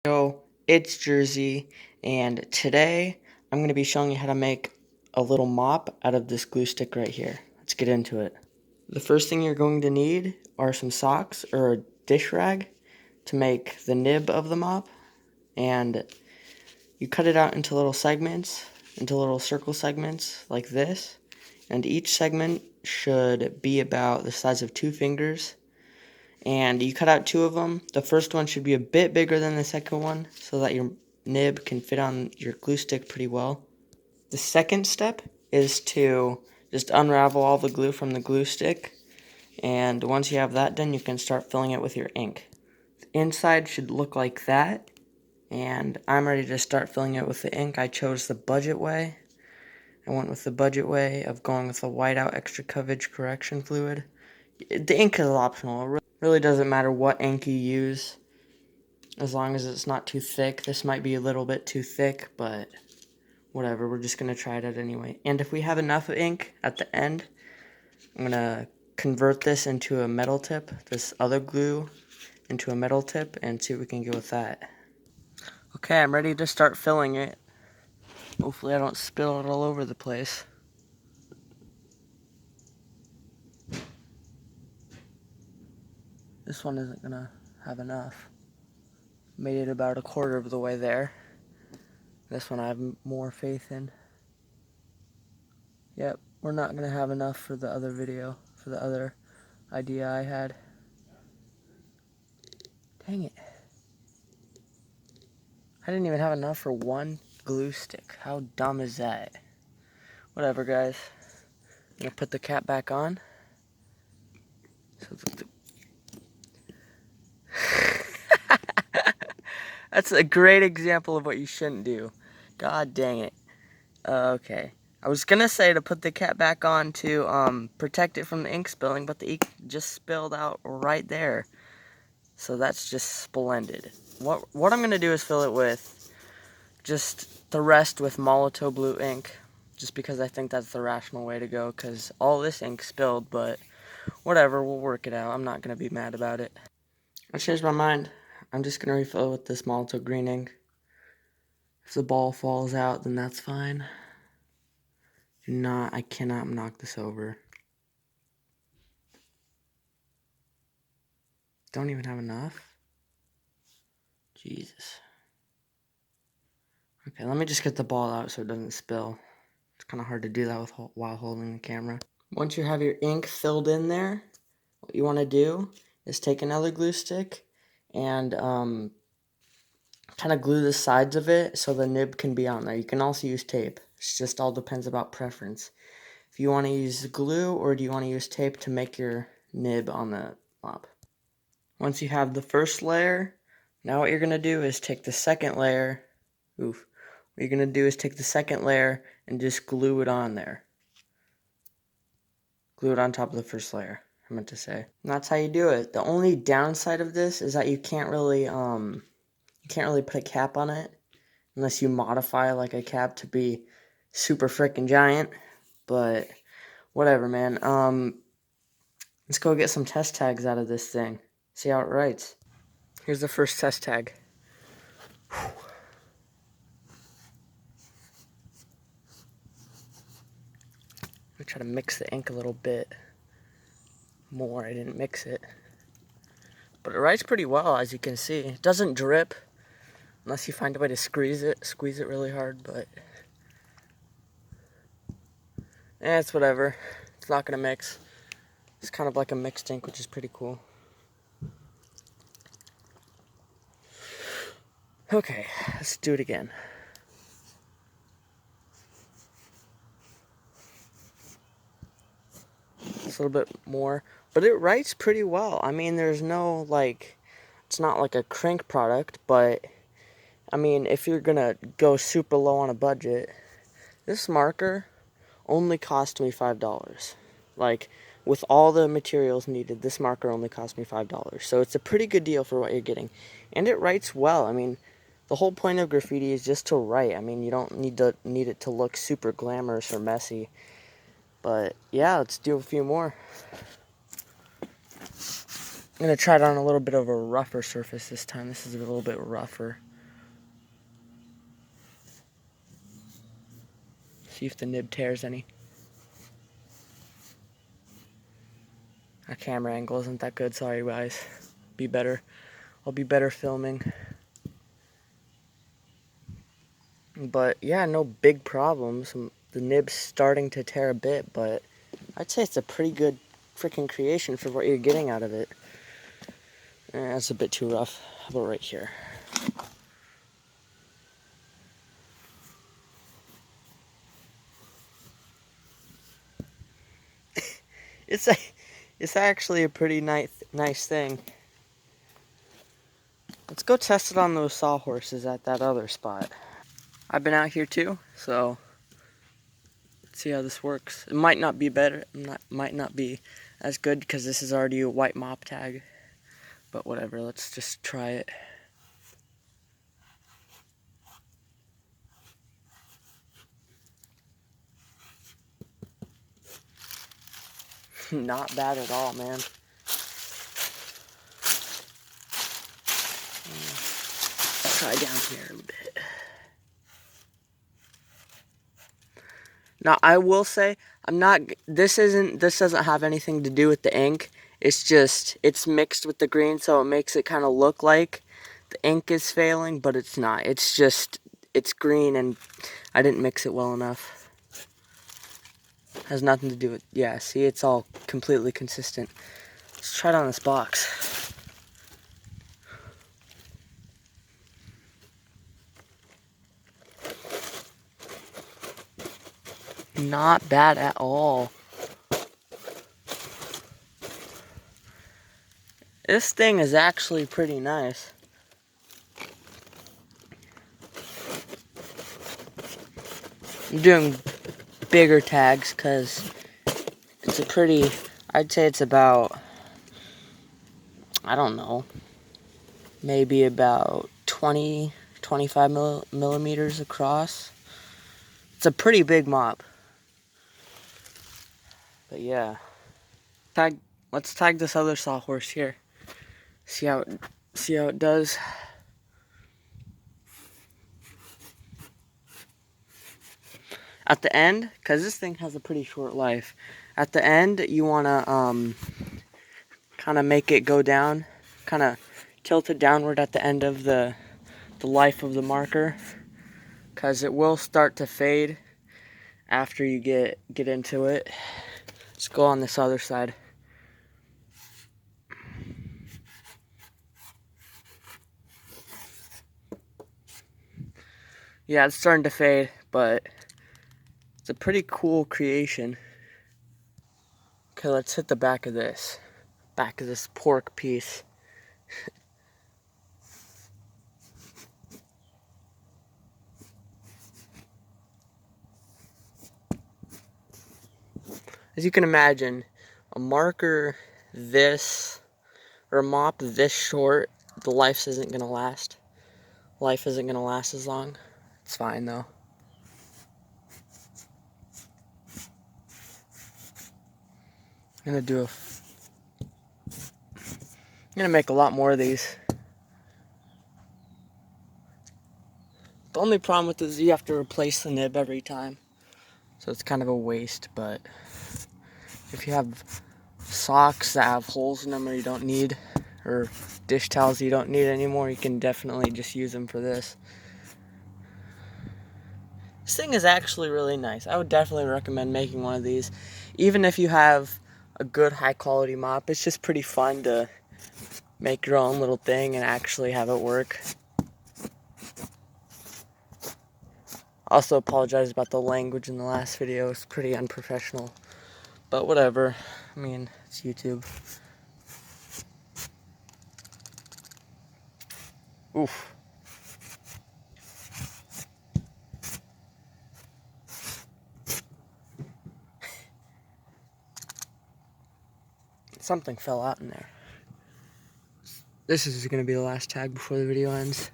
Yo, it's Jersey, and today I'm going to be showing you how to make a little mop out of this glue stick right here. Let's get into it. The first thing you're going to need are some socks or a dish rag to make the nib of the mop, and you cut it out into little segments, into little circle segments like this, and each segment should be about the size of 2 fingers. And you cut out 2 of them. The first one should be a bit bigger than the second one so that your nib can fit on your glue stick pretty well. The second step is to just unravel all the glue from the glue stick, and once you have that done, you can start filling it with your ink. The inside should look like that, and I'm ready to start filling it with the ink. I chose the budget way. I went with the budget way of going with the whiteout extra coverage correction fluid. The ink is optional. It really doesn't matter what ink you use, as long as it's not too thick. This might be a little bit too thick, but whatever, we're just going to try it out anyway. And if we have enough ink at the end, I'm going to convert this into a metal tip, this other glue into a metal tip, and see what we can get with that. Okay, I'm ready to start filling it. Hopefully I don't spill it all over the place. This one isn't going to have enough. Made it about a quarter of the way there. This one I have more faith in. Yep, we're not going to have enough for the other video, for the other idea I had. Dang it. I didn't even have enough for one glue stick. How dumb is that? Whatever, guys. I'm going to put the cap back on. So That's a great example of what you shouldn't do. God dang it. Okay. I was going to say to put the cap back on to protect it from the ink spilling, but the ink just spilled out right there. So that's just splendid. What I'm going to do is fill it with just the rest with molotow blue ink, just because I think that's the rational way to go, because all this ink spilled, but whatever, we'll work it out. I'm not going to be mad about it. I changed my mind. I'm just going to refill it with this molotow green ink. If the ball falls out, then that's fine. I cannot knock this over. Don't even have enough? Jesus. Okay, let me just get the ball out so it doesn't spill. It's kind of hard to do that while holding the camera. Once you have your ink filled in there, what you want to do is take another glue stick and kind of glue the sides of it so the nib can be on there. You can also use tape. It just all depends about preference. If you want to use glue or do you want to use tape to make your nib on the mop. Once you have the first layer, now what you're going to do is take the second layer. What you're going to do is take the second layer and just glue it on there. Glue it on top of the first layer, I meant to say. And that's how you do it. The only downside of this is that you can't really put a cap on it unless you modify like a cap to be super freaking giant. But whatever, man. Let's go get some test tags out of this thing. See how it writes. Here's the first test tag. Whew. I'm gonna try to mix the ink a little bit more. I didn't mix it. But it writes pretty well, as you can see. It doesn't drip unless you find a way to squeeze it really hard, but it's whatever. It's not gonna mix. It's kind of like a mixed ink, which is pretty cool. Okay, let's do it again. Just a little bit more, but it writes pretty well. I mean, there's no, it's not like a crank product, but I mean, if you're gonna go super low on a budget, this marker only cost me $5. Like, with all the materials needed, this marker only cost me $5. So it's a pretty good deal for what you're getting. And it writes well. I mean, the whole point of graffiti is just to write. I mean, you don't need it to look super glamorous or messy. But yeah, let's do a few more. I'm gonna try it on a little bit of a rougher surface this time. This is a little bit rougher. See if the nib tears any. Our camera angle isn't that good, sorry guys. Be better. I'll be better filming. But yeah, no big problems. The nib's starting to tear a bit, but I'd say it's a pretty good freaking creation for what you're getting out of it. That's a bit too rough. How about right here? It's actually a pretty nice thing. Let's go test it on those sawhorses at that other spot. I've been out here too, so let's see how this works. It might not be better, might not be as good because this is already a white mop tag, but whatever, let's just try it. Not bad at all, man. Try down here a bit. Now I will say this doesn't have anything to do with the ink. It's mixed with the green, so it makes it kind of look like the ink is failing, but it's not. It's green and I didn't mix it well enough. Has nothing to do with, yeah, see, it's all completely consistent. Let's try it on this box. Not bad at all. This thing is actually pretty nice. I'm doing bigger tags because it's a pretty, I'd say it's about, I don't know, maybe about 25 millimeters across. It's a pretty big mop. But yeah. Let's tag this other sawhorse here. See how it does. At the end, because this thing has a pretty short life, at the end you want to kind of make it go down, kind of tilt it downward at the end of the life of the marker, because it will start to fade after you get into it. Let's go on this other side. Yeah, it's starting to fade, but it's a pretty cool creation. Okay, let's hit the back of this pork piece. As you can imagine, a marker this, or a mop this short, the life isn't gonna last. Life isn't gonna last as long. It's fine though. I'm gonna make a lot more of these. The only problem with this is you have to replace the nib every time. So it's kind of a waste, but if you have socks that have holes in them or you don't need, or dish towels you don't need anymore, you can definitely just use them for this. This thing is actually really nice. I would definitely recommend making one of these. Even if you have a good high quality mop, it's just pretty fun to make your own little thing and actually have it work. Also apologize about the language in the last video. It's pretty unprofessional. But whatever. I mean, it's YouTube. Oof. Something fell out in there. This is going to be the last tag before the video ends.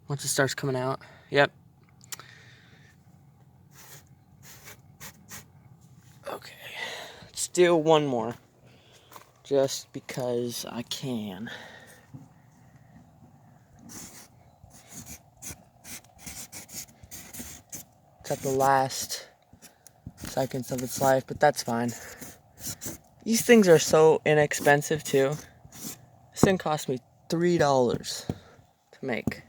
Once it starts coming out. Yep. Okay. Let's do one more. Just because I can. It's at the last seconds of its life, but that's fine. These things are so inexpensive too. This thing cost me $3 to make.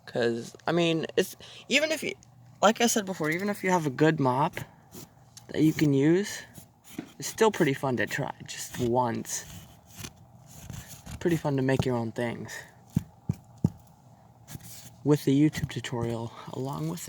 Cause I mean, it's even if you, like I said before, even if you have a good mop that you can use, it's still pretty fun to try just once. Pretty fun to make your own things with the YouTube tutorial along with it.